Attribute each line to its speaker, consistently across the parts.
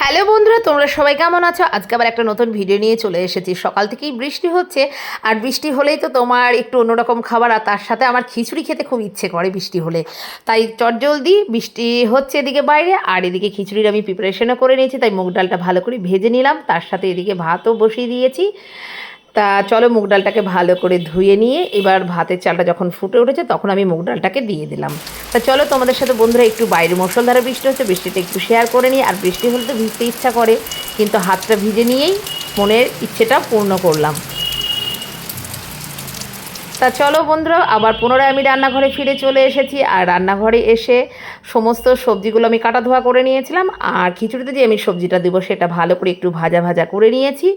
Speaker 1: Hello বন্ধুরা, তোমরা সবাই কেমন আছো? আজকে আবার একটা নতুন ভিডিও নিয়ে চলে এসেছি। সকাল থেকেই বৃষ্টি হচ্ছে, আর বৃষ্টি হলেই তো তোমার একটু অন্যরকম খাবার, আর তার সাথে আমার খিচুড়ি খেতে খুব ইচ্ছে করে বৃষ্টি হলে। তাই চটজলদি বৃষ্টি হচ্ছে এদিকে বাইরে, আর এদিকে খিচুড়ির আমি প্রিপারেশনও করে নিয়েছি। তাই মুগ ডালটা ভালো করে ভেজে নিলাম, তার সাথে এদিকে ভাতও বসিয়ে দিয়েছি। তা চলো, মুগ ডালটাকে ভালো করে ধুয়ে নিয়ে এবার ভাতের চালটা যখন ফুটে উঠেছে তখন আমি মুগ ডালটাকে দিয়ে দিলাম। তা চলো, তোমাদের সাথে বন্ধুরা একটু বাইরে মুষলধারে বৃষ্টি হচ্ছে, বৃষ্টিটা একটু শেয়ার করে নিই। আর বৃষ্টি হলে তো ভিজতে ইচ্ছা করে, কিন্তু হাতটা ভিজে নিয়েই মনের ইচ্ছেটা পূর্ণ করলাম। তা চলো বন্ধুরা, আবার পুনরায় আমি রান্নাঘরে ফিরে চলে এসেছি। আর রান্নাঘরে এসে সমস্ত সবজিগুলো আমি কাটা ধোয়া করে নিয়েছিলাম। আর খিচুড়িতে যে আমি সবজিটা দেবো সেটা ভালো করে একটু ভাজা ভাজা করে নিয়েছি,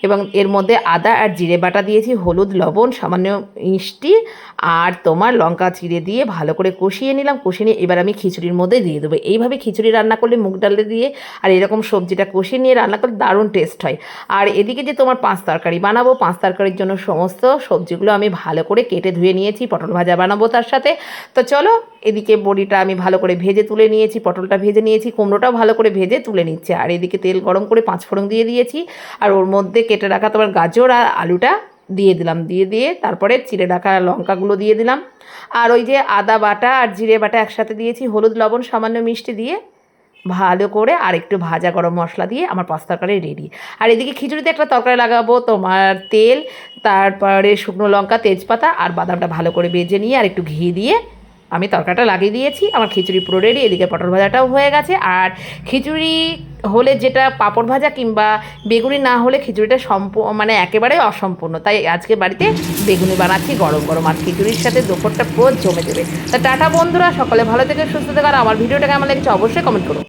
Speaker 1: এবং এর মধ্যে আদা আর জিরে বাটা দিয়েছি, হলুদ, লবণ, সামান্য মিষ্টি আর তোমার লঙ্কা চিড়ে দিয়ে ভালো করে কষিয়ে নিলাম। কষিয়ে নিয়ে এবার আমি খিচুড়ির মধ্যে দিয়ে দেবো। এইভাবে খিচুড়ি রান্না করলে মুগ ডালে দিয়ে আর এরকম সবজিটা কষিয়ে নিয়ে রান্না করলে দারুণ টেস্ট হয়। আর এদিকে যে তোমার পাঁচ তরকারি বানাবো, পাঁচ তরকারির জন্য সমস্ত সবজিগুলো আমি ভালো করে কেটে ধুয়ে নিয়েছি। পটল ভাজা বানাবো তার সাথে। তো চলো, এদিকে বড়িটা আমি ভালো করে ভেজে তুলে নিয়েছি, পটলটা ভেজে নিয়েছি, কুমড়োটাও ভালো করে ভেজে তুলে নিচ্ছে। আর এদিকে তেল গরম করে পাঁচফোড়ন দিয়ে দিয়েছি, আর ওর মধ্যে কেটে রাখা তোমার গাজর আর আলুটা দিয়ে দিলাম। দিয়ে তারপরে চিড়ে রাখা লঙ্কাগুলো দিয়ে দিলাম। আর ওই যে আদা বাটা আর জিরে বাটা একসাথে দিয়েছি, হলুদ, লবণ, সামান্য মিষ্টি দিয়ে ভালো করে আর একটু ভাজা গরম মশলা দিয়ে আমার পাঁচ তরকারি রেডি। আর এদিকে খিচুড়িতে একটা তরকারি লাগাবো, তোমার তেল, তারপরে শুকনো লঙ্কা, তেজপাতা আর বাদামটা ভালো করে ভেজে নিয়ে আর একটু ঘি দিয়ে আমি তরকারিটা লাগিয়ে দিয়েছি। আমার খিচুড়ি পুরো রেডি। এদিকে পটল ভাজাটাও হয়ে গেছে। আর খিচুড়ি হলে যেটা পাঁপড় ভাজা কিংবা বেগুনি না হলে খিচুড়িটা মানে একেবারে অসম্পূর্ণ। তাই আজকে বাড়িতে বেগুনি বানাচ্ছি গরম গরম, আর খিচুড়ির সাথে দুপুরটা পুরো জমে দেবে। তা টাটা বন্ধুরা, সকলে ভালো থেকে সুস্থ থেকে। আর আমার ভিডিওটা কেমন লেগেছে অবশ্যই কমেন্ট করো।